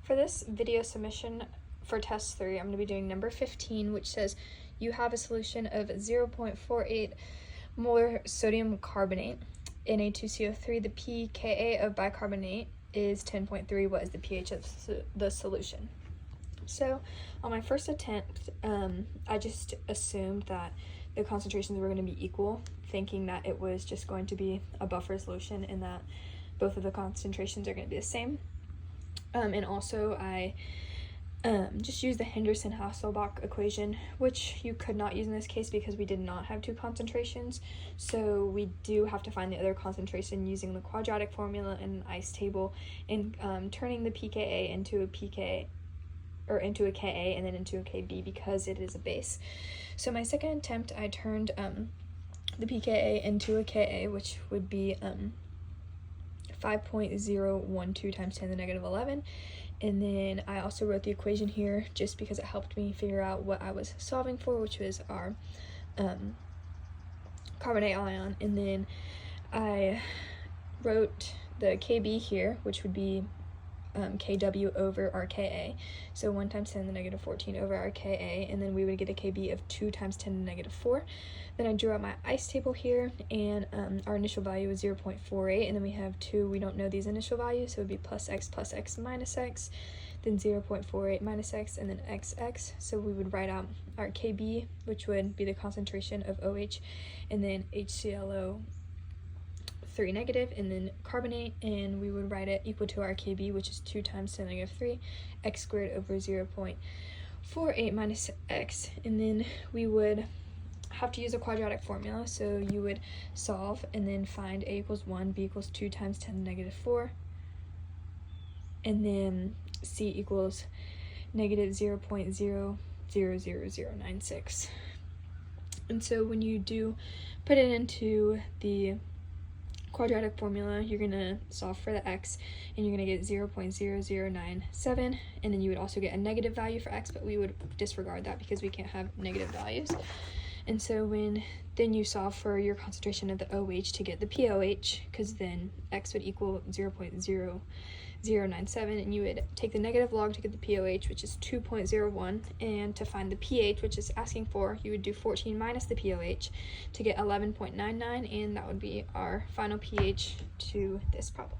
For this video submission for test 3, I'm going to be doing number 15, which says you have a solution of 0.48 molar sodium carbonate in Na2CO3. The pKa of bicarbonate is 10.3. What is the pH of the solution? So on my first attempt, I just assumed that the concentrations were going to be equal, thinking that it was just going to be a buffer solution and that both of the concentrations are going to be the same. And also I just used the Henderson-Hasselbalch equation, which you could not use in this case because we did not have two concentrations. So we do have to find the other concentration using the quadratic formula and an ice table and turning the pKa into a pK or into a Ka and then into a Kb because it is a base. So my second attempt, I turned the pKa into a Ka, which would be 5.012 times 10 to the negative 11, and then I also wrote the equation here just because it helped me figure out what I was solving for, which was our carbonate ion, and then I wrote the Kb here, which would be Kw over our Ka, so 1 times 10 to the negative 14 over our Ka, and then we would get a Kb of 2 times 10 to the negative 4. Then I drew out my ice table here, and our initial value is 0.48, and then we have 2, we don't know these initial values, so it would be plus x minus x, then 0.48 minus x, and then xx, so we would write out our Kb, which would be the concentration of OH, and then HClO 3 negative, and then carbonate, and we would write it equal to our Kb, which is 2 times 10 to the negative 3, x squared over 0.48 minus x, and then we would have to use a quadratic formula, so you would solve and then find a equals 1, b equals 2 times 10 to the negative 4, and then c equals negative 0.000096. And so when you do put it into the quadratic formula, you're going to solve for the x, and you're going to get 0.0097, and then you would also get a negative value for x, but we would disregard that because we can't have negative values. And so then you solve for your concentration of the OH to get the POH, because then x would equal 0.0097, and you would take the negative log to get the POH, which is 2.01, and to find the pH, which is asking for, you would do 14 minus the POH to get 11.99, and that would be our final pH to this problem.